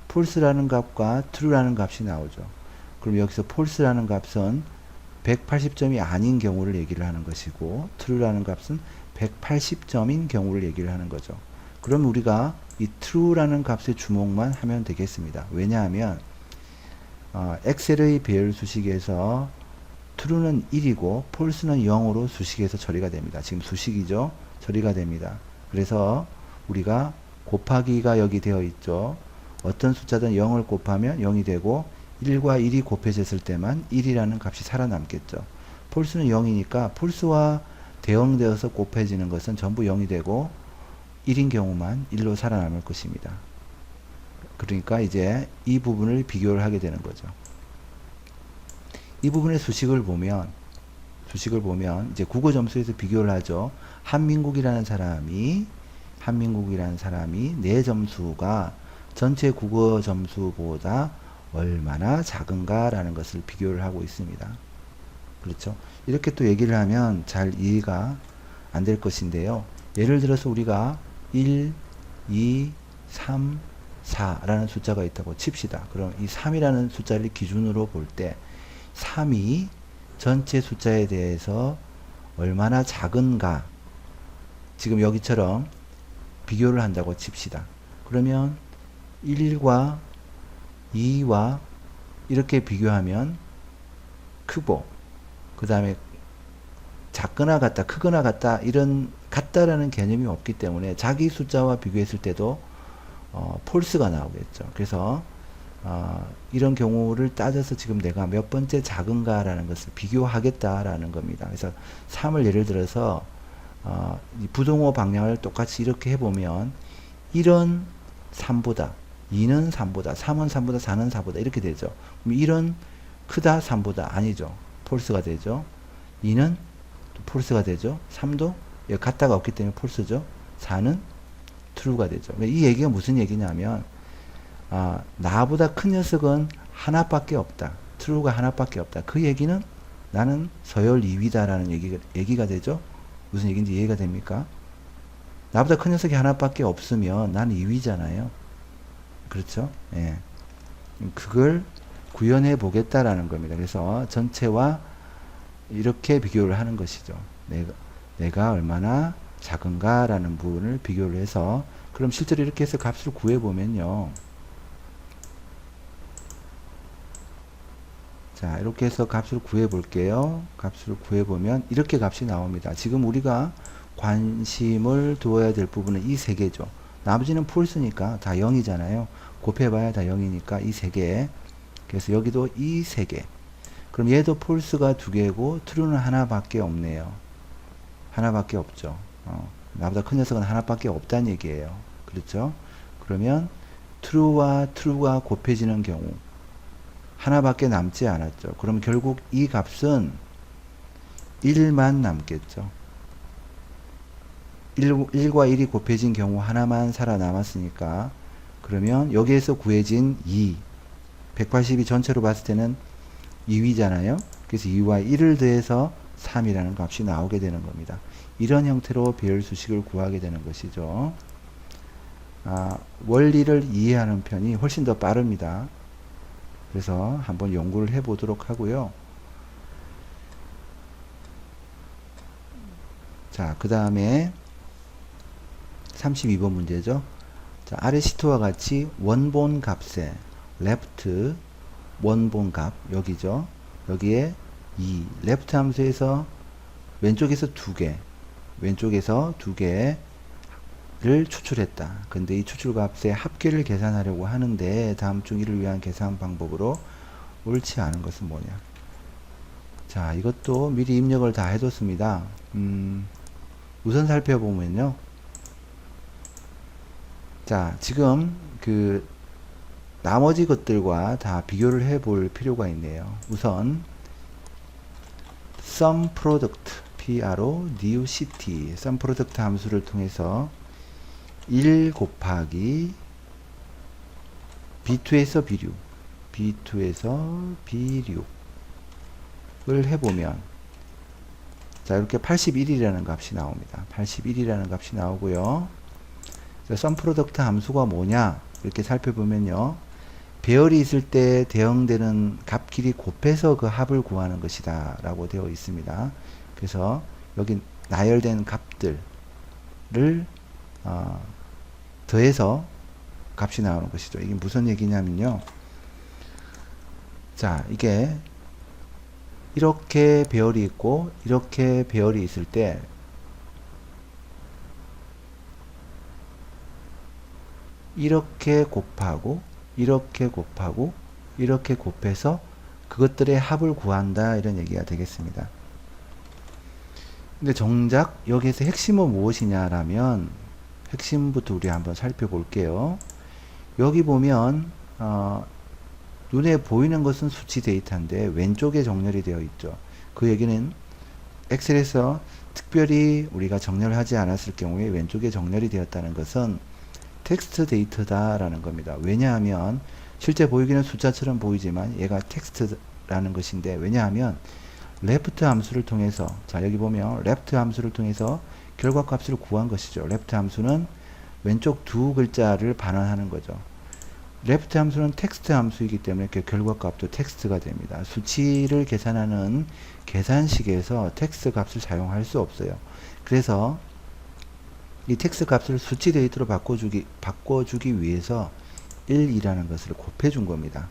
false라는 값과 true라는 값이 나오죠. 그럼 여기서 false라는 값은 180점이 아닌 경우를 얘기를 하는 것이고 true라는 값은 180점인 경우를 얘기를 하는 거죠. 그럼 우리가 이 true라는 값에 주목만 하면 되겠습니다. 왜냐하면 엑셀의 배열 수식에서 true는 1이고 false는 0으로 수식에서 처리가 됩니다. 지금 수식이죠. 처리가 됩니다. 그래서 우리가 곱하기가 여기 되어 있죠. 어떤 숫자든 0을 곱하면 0이 되고 1과 1이 곱해졌을 때만 1이라는 값이 살아남겠죠. false는 0이니까 false와 대응되어서 곱해지는 것은 전부 0이 되고 1인 경우만 1로 살아남을 것입니다. 그러니까 이제 이 부분을 비교를 하게 되는 거죠. 이 부분의 수식을 보면 수식을 보면 이제 국어 점수에서 비교를 하죠. 한민국이라는 사람이 내 점수가 전체 국어 점수보다 얼마나 작은가라는 것을 비교를 하고 있습니다. 그렇죠? 이렇게 또 얘기를 하면 잘 이해가 안 될 것인데요. 예를 들어서 우리가 1, 2, 3, 4라는 숫자가 있다고 칩시다. 그럼 이 3이라는 숫자를 기준으로 볼 때 3이 전체 숫자에 대해서 얼마나 작은가, 지금 여기처럼 비교를 한다고 칩시다. 그러면 1과 2와 이렇게 비교하면 크고, 그 다음에 작거나 같다, 크거나 같다, 이런 같다라는 개념이 없기 때문에 자기 숫자와 비교했을 때도 폴스가 나오겠죠. 그래서 이런 경우를 따져서 지금 내가 몇 번째 작은가라는 것을 비교하겠다라는 겁니다. 그래서 3을 예를 들어서 이 부동호 방향을 똑같이 이렇게 해보면 1은 3보다, 2는 3보다, 3은 3보다, 4는 4보다 이렇게 되죠. 그럼 1은 크다 3보다 아니죠. 폴스가 되죠. 2는 또 폴스가 되죠. 3도 같다가 없기 때문에 폴스죠. 4는 true가 되죠. 이 얘기가 무슨 얘기냐면 나보다 큰 녀석은 하나밖에 없다. true가 하나밖에 없다. 그 얘기는 나는 서열 2위다라는 얘기가 되죠. 무슨 얘기인지 이해가 됩니까? 나보다 큰 녀석이 하나밖에 없으면 나는 2위잖아요. 그렇죠? 예. 그걸 구현해 보겠다라는 겁니다. 그래서 전체와 이렇게 비교를 하는 것이죠. 내가 얼마나 작은가라는 부분을 비교를 해서, 그럼 실제로 이렇게 해서 값을 구해 보면요. 자, 이렇게 해서 값을 구해 볼게요. 값을 구해 보면 이렇게 값이 나옵니다. 지금 우리가 관심을 두어야 될 부분은 이 세 개죠. 나머지는 폴스니까 다 0이잖아요. 곱해봐야 다 0이니까 이 세 개. 그래서 여기도 이 세 개. 그럼 얘도 폴스가 두 개고 true는 하나밖에 없네요. 하나밖에 없죠. 나보다 큰 녀석은 하나밖에 없다는 얘기예요. 그렇죠? 그러면 true와 true가 곱해지는 경우 하나밖에 남지 않았죠. 그럼 결국 이 값은 1만 남겠죠. 1과 1이 곱해진 경우 하나만 살아남았으니까, 그러면 여기에서 구해진 180이 전체로 봤을 때는 2위잖아요. 그래서 2와 1을 더해서 3이라는 값이 나오게 되는 겁니다. 이런 형태로 배열 수식을 구하게 되는 것이죠. 원리를 이해하는 편이 훨씬 더 빠릅니다. 그래서 한번 연구를 해 보도록 하고요. 자, 그 다음에 32번 문제죠. 자, 아래 시트와 같이 원본 값에 left 원본 값, 여기죠. 여기에 left 함수에서 왼쪽에서 두 개를 추출했다. 근데 이 추출값의 합계를 계산하려고 하는데 다음 중 이를 위한 계산 방법으로 옳지 않은 것은 뭐냐. 자, 이것도 미리 입력을 다 해뒀습니다. 우선 살펴보면요. 자, 지금 나머지 것들과 다 비교를 해 볼 필요가 있네요. 우선 sum product PRODUCT sum product 함수를 통해서 1 곱하기 B2에서 B6을 해보면, 자, 이렇게 81이라는 값이 나옵니다. 81이라는 값이 나오고요. sum product 함수가 뭐냐 이렇게 살펴보면요. 배열이 있을 때 대응되는 값끼리 곱해서 그 합을 구하는 것이다 라고 되어 있습니다. 그래서 여기 나열된 값들을 더해서 값이 나오는 것이죠. 이게 무슨 얘기냐면요. 자, 이게 이렇게 배열이 있고 이렇게 배열이 있을 때 이렇게 곱하고 이렇게 곱해서 그것들의 합을 구한다, 이런 얘기가 되겠습니다. 근데 정작 여기에서 핵심은 무엇이냐라면, 핵심부터 우리 한번 살펴볼게요. 여기 보면 눈에 보이는 것은 수치 데이터인데 왼쪽에 정렬이 되어 있죠. 그 얘기는 엑셀에서 특별히 우리가 정렬을 하지 않았을 경우에 왼쪽에 정렬이 되었다는 것은 텍스트 데이터다라는 겁니다. 왜냐하면 실제 보이기는 숫자처럼 보이지만 얘가 텍스트라는 것인데, 왜냐하면 left 함수를 통해서, 자 여기 보면 left 함수를 통해서 결과값을 구한 것이죠. left 함수는 왼쪽 두 글자를 반환하는 거죠. left 함수는 텍스트 함수이기 때문에 그 결과값도 텍스트가 됩니다. 수치를 계산하는 계산식에서 텍스트 값을 사용할 수 없어요. 그래서 이 텍스트 값을 수치 데이터로 바꿔주기 위해서 1이라는 것을 곱해준 겁니다.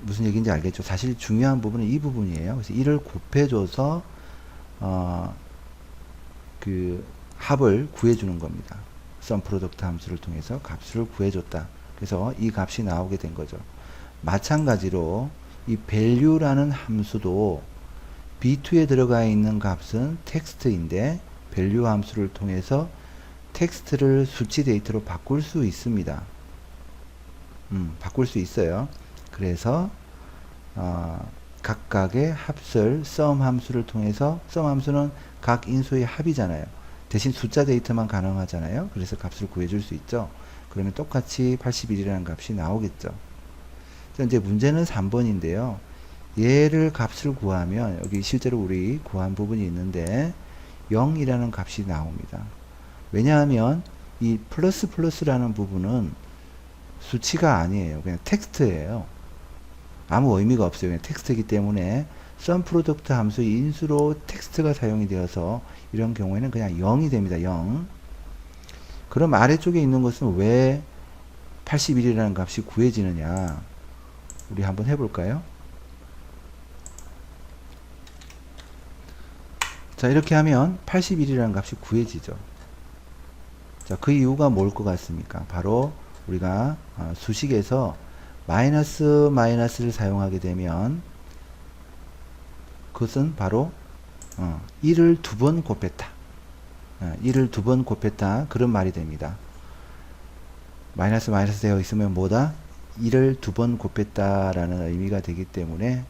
무슨 얘기인지 알겠죠? 사실 중요한 부분은 이 부분이에요. 그래서 1을 곱해줘서 그 합을 구해주는 겁니다. sum product 함수를 통해서 값을 구해줬다. 그래서 이 값이 나오게 된 거죠. 마찬가지로 이 value라는 함수도 B2에 들어가 있는 값은 텍스트인데 value 함수를 통해서 텍스트를 수치 데이터로 바꿀 수 있습니다. 바꿀 수 있어요. 그래서 각각의 합을 sum 함수를 통해서, sum 함수는 각 인수의 합이잖아요. 대신 숫자 데이터만 가능하잖아요. 그래서 값을 구해줄 수 있죠. 그러면 똑같이 81이라는 값이 나오겠죠. 이제 문제는 3번인데요. 얘를 값을 구하면 여기 실제로 우리 구한 부분이 있는데 0이라는 값이 나옵니다. 왜냐하면 이 플러스라는 부분은 수치가 아니에요. 그냥 텍스트예요. 아무 의미가 없어요. 그냥 텍스트이기 때문에 sum product 함수의 인수로 텍스트가 사용이 되어서 이런 경우에는 그냥 0이 됩니다. 0. 그럼 아래쪽에 있는 것은 왜 81이라는 값이 구해지느냐? 우리 한번 해볼까요? 자, 이렇게 하면 81이라는 값이 구해지죠. 자, 그 이유가 뭘 것 같습니까? 바로 우리가 수식에서 마이너스를 사용하게 되면 그것은 바로 1을 두 번 곱했다. 1을 두 번 곱했다. 그런 말이 됩니다. 마이너스 되어 있으면 뭐다? 1을 두 번 곱했다라는 의미가 되기 때문에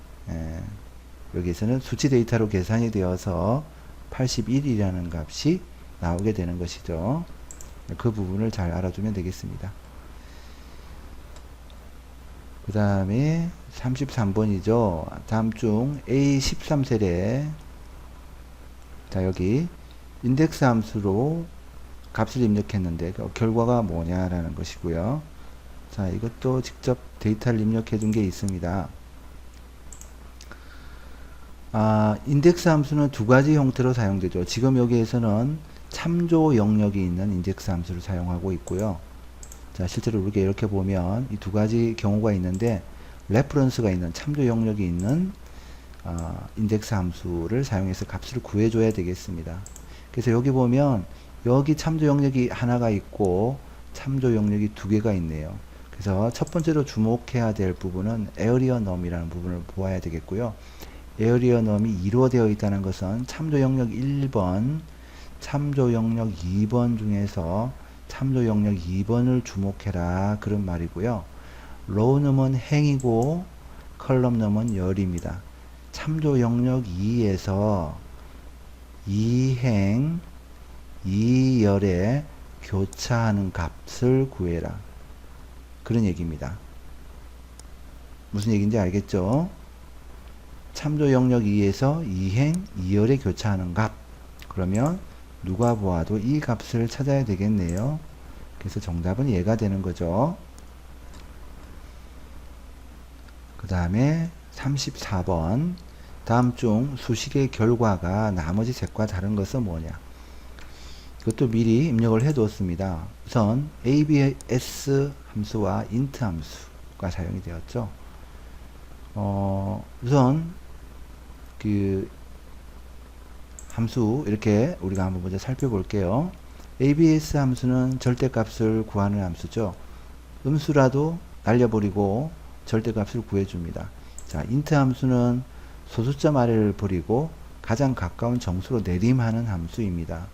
여기에서는 수치 데이터로 계산이 되어서 81이라는 값이 나오게 되는 것이죠. 그 부분을 잘 알아두면 되겠습니다. 그 다음에 33번이죠. 다음 중 A13셀에 자 여기 인덱스 함수로 값을 입력했는데 그 결과가 뭐냐라는 것이고요. 자 이것도 직접 데이터를 입력해 둔 게 있습니다. 인덱스 함수는 두 가지 형태로 사용되죠. 지금 여기에서는 참조 영역이 있는 인덱스 함수를 사용하고 있고요. 자, 실제로 이렇게 보면 이 두 가지 경우가 있는데, 레퍼런스가 있는 참조 영역이 있는 인덱스 함수를 사용해서 값을 구해줘야 되겠습니다. 그래서 여기 보면 여기 참조 영역이 하나가 있고 참조 영역이 두 개가 있네요. 그래서 첫 번째로 주목해야 될 부분은 에어리어 넘이라는 부분을 보아야 되겠고요. 에어리어 넘이 2로 되어 있다는 것은 참조 영역 1번, 참조 영역 2번 중에서 참조 영역 2번을 주목해라 그런 말이고요. 로우 넘은 행이고 컬럼 넘은 열입니다. 참조 영역 2에서 2행, 2열에 교차하는 값을 구해라. 그런 얘기입니다. 무슨 얘기인지 알겠죠? 참조 영역 2에서 2행, 2열에 교차하는 값. 그러면 누가 보아도 이 값을 찾아야 되겠네요. 그래서 정답은 얘가 되는 거죠. 그 다음에 34번. 다음 중 수식의 결과가 나머지 색과 다른 것은 뭐냐? 이것도 미리 입력을 해 두었습니다. 우선 abs 함수와 int 함수가 사용이 되었죠. 우선 그 함수 이렇게 우리가 한번 먼저 살펴볼게요. abs 함수는 절대값을 구하는 함수죠. 음수라도 날려버리고 절대값을 구해줍니다. 자, int 함수는 소수점 아래를 버리고 가장 가까운 정수로 내림하는 함수입니다.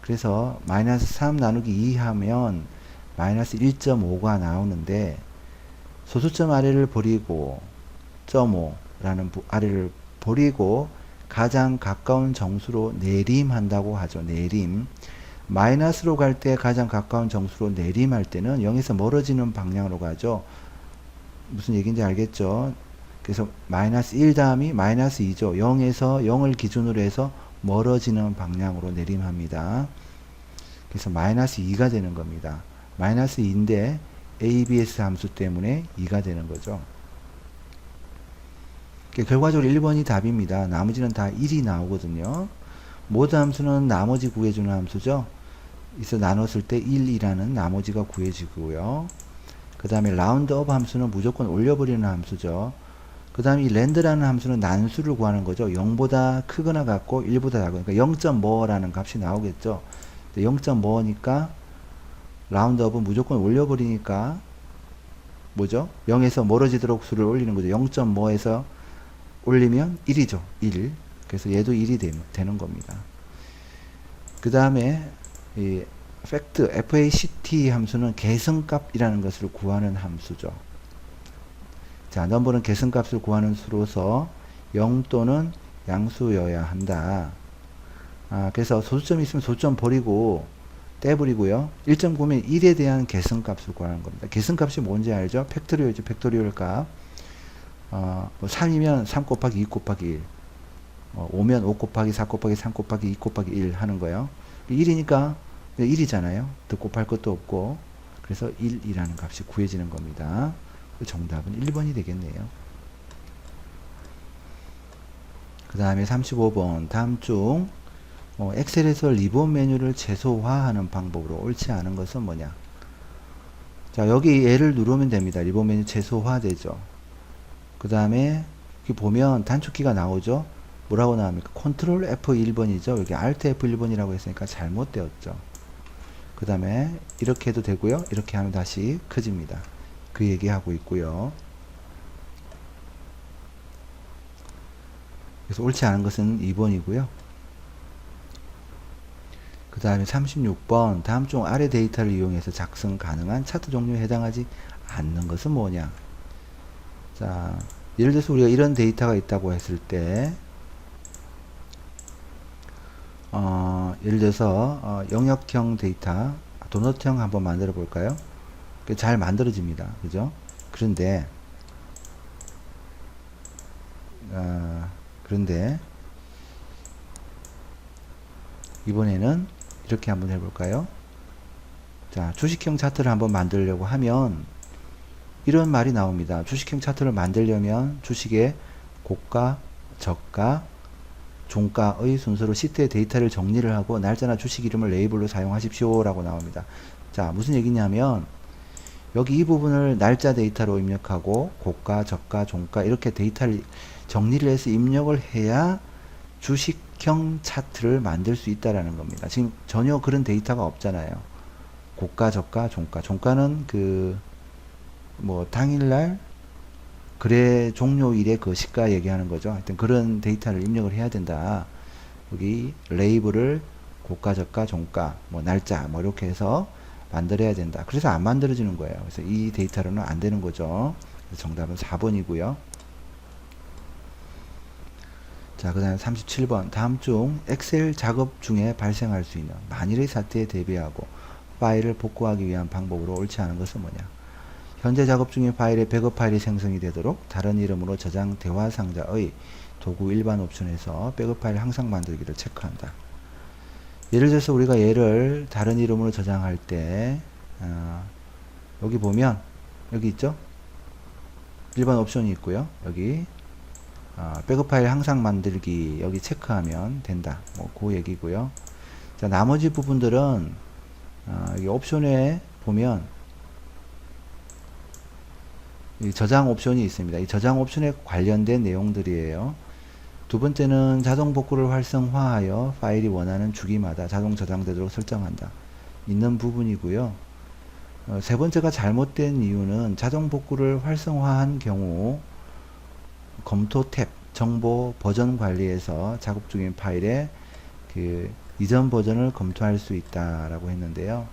그래서 마이너스 3 나누기 2 하면 마이너스 1.5가 나오는데, 소수점 아래를 버리고 0.5라는 아래를 버리고 가장 가까운 정수로 내림한다고 하죠. 내림. 마이너스로 갈 때 가장 가까운 정수로 내림할 때는 0에서 멀어지는 방향으로 가죠. 무슨 얘기인지 알겠죠? 그래서 마이너스 1 다음이 마이너스 2죠. 0에서 0을 기준으로 해서 멀어지는 방향으로 내림합니다. 그래서 마이너스 2가 되는 겁니다. 마이너스 2인데 ABS 함수 때문에 2가 되는 거죠. 결과적으로 1번이 답입니다. 나머지는 다 1이 나오거든요. 모드 함수는 나머지 구해주는 함수죠. 그래서 나눴을 때 1이라는 나머지가 구해지고요. 그 다음에 라운드업 함수는 무조건 올려버리는 함수죠. 그 다음에 이 랜드라는 함수는 난수를 구하는 거죠. 0보다 크거나 같고 1보다 작으니까 그러니까 0.뭐라는 값이 나오겠죠. 0.뭐니까 라운드업은 무조건 올려버리니까 뭐죠? 0에서 멀어지도록 수를 올리는 거죠. 0.뭐에서 올리면 1이죠. 1. 그래서 얘도 1이 되는 겁니다. 그 다음에 이 fact, fact 함수는 계승값이라는 것을 구하는 함수죠. 자, 넘버는 계승값을 구하는 수로서 0 또는 양수여야 한다. 그래서 소수점이 있으면 소수점 버리고 떼버리고요. 1.9면 1에 대한 계승값을 구하는 겁니다. 계승값이 뭔지 알죠? 팩토리얼이죠. 팩토리얼 값. 뭐 3이면 3 곱하기 2 곱하기 1. 5면 5 곱하기 4 곱하기 3 곱하기 2 곱하기 1 하는 거예요. 1이니까 1이잖아요. 더 곱할 것도 없고. 그래서 1이라는 값이 구해지는 겁니다. 정답은 1번이 되겠네요. 그 다음에 35번. 다음 중 엑셀에서 리본 메뉴를 최소화하는 방법으로 옳지 않은 것은 뭐냐? 자, 여기 얘를 누르면 됩니다. 리본 메뉴 최소화 되죠. 그 다음에 여기 보면 단축키가 나오죠. 뭐라고 나옵니까? 컨트롤 F1번이죠. 여기 Alt F1번이라고 했으니까 잘못되었죠. 그 다음에 이렇게 해도 되고요. 이렇게 하면 다시 커집니다. 그 얘기하고 있고요. 그래서 옳지 않은 것은 2번이고요. 그 다음에 36번. 다음 중 아래 데이터를 이용해서 작성 가능한 차트 종류에 해당하지 않는 것은 뭐냐? 자, 예를 들어서 우리가 이런 데이터가 있다고 했을 때 예를 들어서 영역형 데이터 도넛형 한번 만들어 볼까요? 잘 만들어집니다. 그죠? 그런데 이번에는 이렇게 한번 해볼까요? 자, 주식형 차트를 한번 만들려고 하면 이런 말이 나옵니다. 주식형 차트를 만들려면 주식의 고가, 저가, 종가의 순서로 시트의 데이터를 정리를 하고 날짜나 주식 이름을 레이블로 사용하십시오 라고 나옵니다. 자, 무슨 얘기냐면 여기 이 부분을 날짜 데이터로 입력하고 고가, 저가, 종가 이렇게 데이터를 정리를 해서 입력을 해야 주식형 차트를 만들 수 있다라는 겁니다. 지금 전혀 그런 데이터가 없잖아요. 고가, 저가, 종가. 종가는 뭐 당일날 거래 종료일의 그 시가 얘기하는 거죠. 하여튼 그런 데이터를 입력을 해야 된다. 여기 레이블을 고가, 저가, 종가, 뭐 날짜 뭐 이렇게 해서 만들어야 된다. 그래서 안 만들어지는 거예요. 그래서 이 데이터로는 안 되는 거죠. 그래서 정답은 4번이고요. 자, 그 다음에 37번. 다음 중 엑셀 작업 중에 발생할 수 있는 만일의 사태에 대비하고 파일을 복구하기 위한 방법으로 옳지 않은 것은 뭐냐? 현재 작업 중인 파일에 백업 파일이 생성이 되도록 다른 이름으로 저장 대화 상자의 도구 일반 옵션에서 백업 파일 항상 만들기를 체크한다. 예를 들어서 우리가 얘를 다른 이름으로 저장할 때 여기 보면 여기 있죠? 일반 옵션이 있고요. 여기 백업 파일 항상 만들기 여기 체크하면 된다. 뭐 그 얘기고요. 자, 나머지 부분들은 여기 옵션에 보면 이 저장 옵션이 있습니다. 이 저장 옵션에 관련된 내용들이에요. 두 번째는 자동 복구를 활성화하여 파일이 원하는 주기마다 자동 저장되도록 설정한다. 있는 부분이고요. 세 번째가 잘못된 이유는 자동 복구를 활성화한 경우 검토 탭 정보 버전 관리에서 작업 중인 파일에 그 이전 버전을 검토할 수 있다라고 했는데요.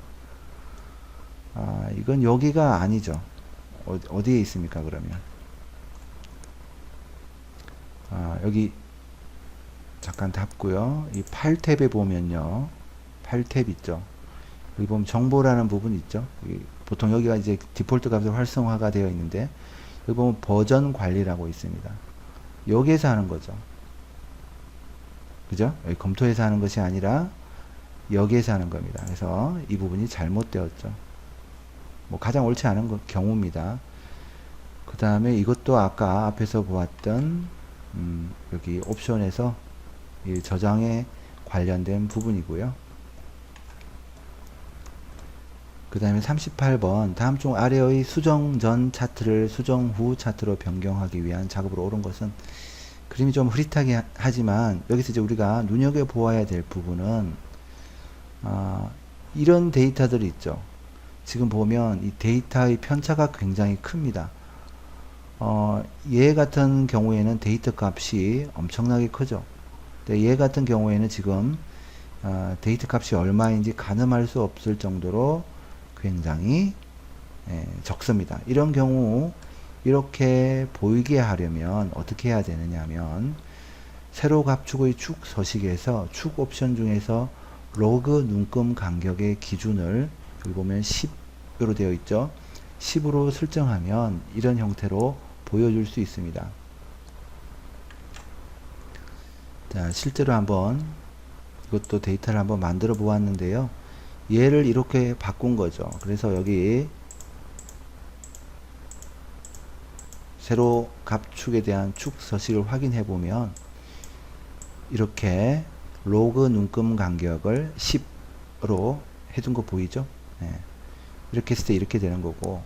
이건 여기가 아니죠. 어디에 있습니까, 그러면? 여기 잠깐 닫고요. 이 8탭에 보면요. 8탭 있죠. 여기 보면 정보라는 부분 있죠. 보통 여기가 이제 디폴트 값으로 활성화가 되어 있는데 여기 보면 버전 관리라고 있습니다. 여기에서 하는 거죠. 그죠? 여기 검토해서 하는 것이 아니라 여기에서 하는 겁니다. 그래서 이 부분이 잘못되었죠. 뭐 가장 옳지 않은 경우입니다. 그 다음에 이것도 아까 앞에서 보았던 여기 옵션에서 이 저장에 관련된 부분이고요. 그 다음에 38번 다음 중 아래의 수정 전 차트를 수정 후 차트로 변경하기 위한 작업으로 옳은 것은 그림이 좀 흐릿하게 하지만 여기서 이제 우리가 눈여겨보아야 될 부분은 이런 데이터들이 있죠. 지금 보면 이 데이터의 편차가 굉장히 큽니다. 얘 같은 경우에는 데이터 값이 엄청나게 크죠. 근데 얘 같은 경우에는 지금 데이터 값이 얼마인지 가늠할 수 없을 정도로 굉장히 적습니다. 이런 경우 이렇게 보이게 하려면 어떻게 해야 되느냐 하면 세로 값축의 축 서식에서 축 옵션 중에서 로그 눈금 간격의 기준을 여기 보면 10으로 되어 있죠. 10으로 설정하면 이런 형태로 보여줄 수 있습니다. 자, 실제로 한번 이것도 데이터를 한번 만들어 보았는데요. 얘를 이렇게 바꾼 거죠. 그래서 여기 세로 값축에 대한 축 서식을 확인해 보면 이렇게 로그 눈금 간격을 10으로 해둔 거 보이죠? 네. 이렇게 했을 때 이렇게 되는 거고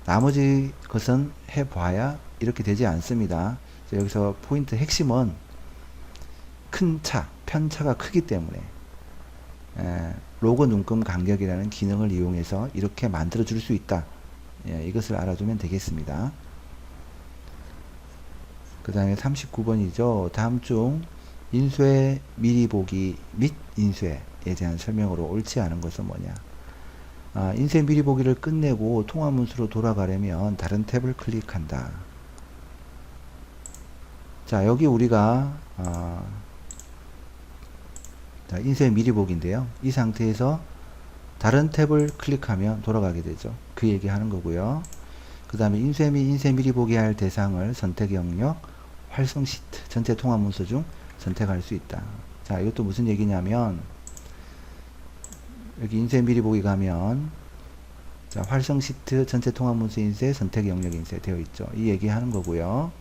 나머지 것은 해봐야 이렇게 되지 않습니다. 여기서 포인트 핵심은 큰 차, 편차가 크기 때문에 로그 눈금 간격이라는 기능을 이용해서 이렇게 만들어 줄 수 있다. 이것을 알아두면 되겠습니다. 그 다음에 39번이죠. 다음 중 인쇄 미리 보기 및 인쇄에 대한 설명으로 옳지 않은 것은 뭐냐. 인쇄 미리 보기를 끝내고 통화 문서로 돌아가려면 다른 탭을 클릭한다. 자, 여기 우리가 자, 인쇄 미리 보기인데요. 이 상태에서 다른 탭을 클릭하면 돌아가게 되죠. 그 얘기 하는 거고요. 그 다음에 인쇄 및 인쇄 미리 보기 할 대상을 선택 영역 활성 시트 전체 통화 문서 중 선택할 수 있다. 자, 이것도 무슨 얘기냐면 여기 인쇄 미리 보기 가면 자, 활성 시트 전체 통화 문서 인쇄 선택 영역 인쇄 되어 있죠. 이 얘기 하는 거고요.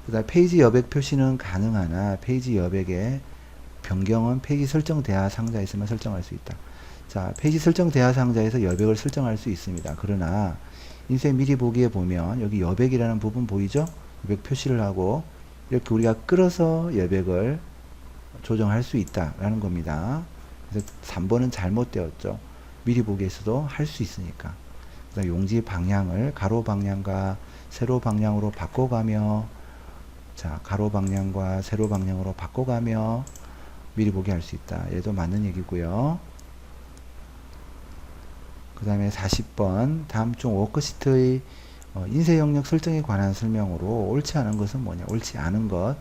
그 다음 페이지 여백 표시는 가능하나 페이지 여백의 변경은 페이지 설정 대하 상자에서만 설정할 수 있다. 자, 페이지 설정 대하 상자에서 여백을 설정할 수 있습니다. 그러나 인쇄 미리 보기에 보면 여기 여백이라는 부분 보이죠? 여백 표시를 하고 이렇게 우리가 끌어서 여백을 조정할 수 있다라는 겁니다. 그래서 3번은 잘못되었죠. 미리 보기에서도 할 수 있으니까. 그다음 용지 방향을 가로 방향과 세로 방향으로 바꿔가며 자, 가로 방향과 세로 방향으로 바꿔가며 미리 보기 할 수 있다. 얘도 맞는 얘기고요. 그 다음에 40번 다음 중 워크시트의 인쇄 영역 설정에 관한 설명으로 옳지 않은 것은 뭐냐. 옳지 않은 것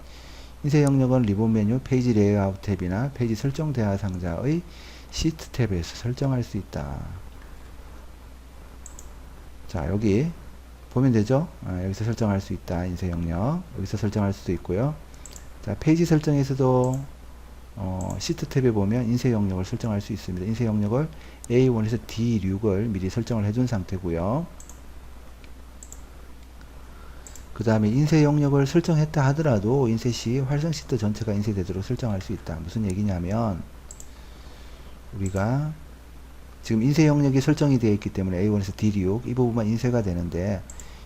인쇄 영역은 리본 메뉴 페이지 레이아웃 탭이나 페이지 설정 대하 상자의 시트 탭에서 설정할 수 있다. 자, 여기 보면 되죠. 여기서 설정할 수 있다. 인쇄 영역 여기서 설정할 수도 있고요. 자, 페이지 설정에서도 시트 탭에 보면 인쇄 영역을 설정할 수 있습니다. 인쇄 영역을 A1에서 D6을 미리 설정을 해준 상태고요. 그 다음에 인쇄 영역을 설정했다 하더라도 인쇄 시 활성 시트 전체가 인쇄되도록 설정할 수 있다. 무슨 얘기냐면 우리가 지금 인쇄 영역이 설정이 되어 있기 때문에 A1에서 D6 이 부분만 인쇄가 되는데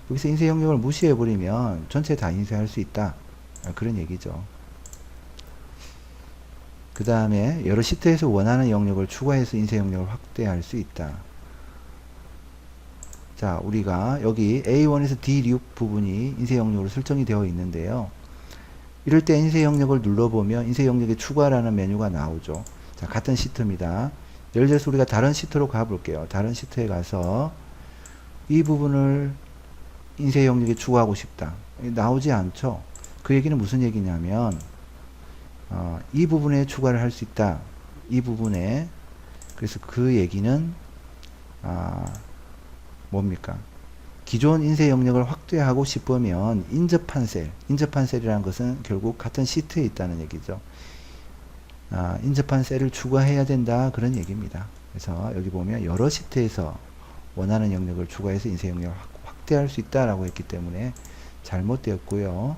여기서 인쇄 영역을 무시해 버리면 전체 다 인쇄할 수 있다. 그런 얘기죠. 그 다음에 여러 시트에서 원하는 영역을 추가해서 인쇄 영역을 확대할 수 있다. 자, 우리가 여기 A1에서 D6 부분이 인쇄 영역으로 설정이 되어 있는데요. 이럴 때 인쇄 영역을 눌러보면 인쇄 영역에 추가라는 메뉴가 나오죠. 자, 같은 시트입니다. 예를 들어서 우리가 다른 시트로 가볼게요. 다른 시트에 가서 이 부분을 인쇄 영역에 추가하고 싶다. 나오지 않죠. 그 얘기는 무슨 얘기냐면 이 부분에 추가를 할 수 있다. 이 부분에. 그래서 그 얘기는 뭡니까? 기존 인쇄 영역을 확대하고 싶으면 인접한 셀이라는 것은 결국 같은 시트에 있다는 얘기죠. 인접한 셀을 추가해야 된다, 그런 얘기입니다. 그래서 여기 보면 여러 시트에서 원하는 영역을 추가해서 인쇄 영역을 확대할 수 있다라고 했기 때문에 잘못되었고요.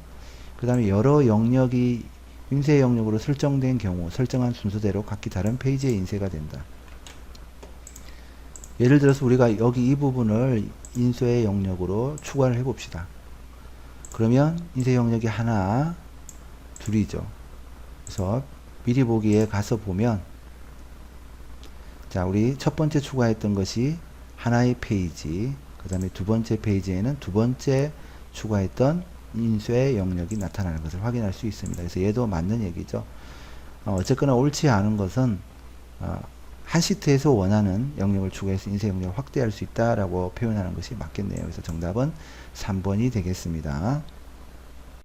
그 다음에 여러 영역이 인쇄 영역으로 설정된 경우 설정한 순서대로 각기 다른 페이지에 인쇄가 된다. 예를 들어서 우리가 여기 이 부분을 인쇄 영역으로 추가를 해 봅시다. 그러면 인쇄 영역이 하나, 둘이죠. 그래서 미리 보기에 가서 보면, 자, 우리 첫 번째 추가했던 것이 하나의 페이지, 그 다음에 두 번째 페이지에는 두 번째 추가했던 인쇄 영역이 나타나는 것을 확인할 수 있습니다. 그래서 얘도 맞는 얘기죠. 어쨌거나 옳지 않은 것은 한 시트에서 원하는 영역을 추가해서 인쇄 영역을 확대할 수 있다라고 표현하는 것이 맞겠네요. 그래서 정답은 3번이 되겠습니다.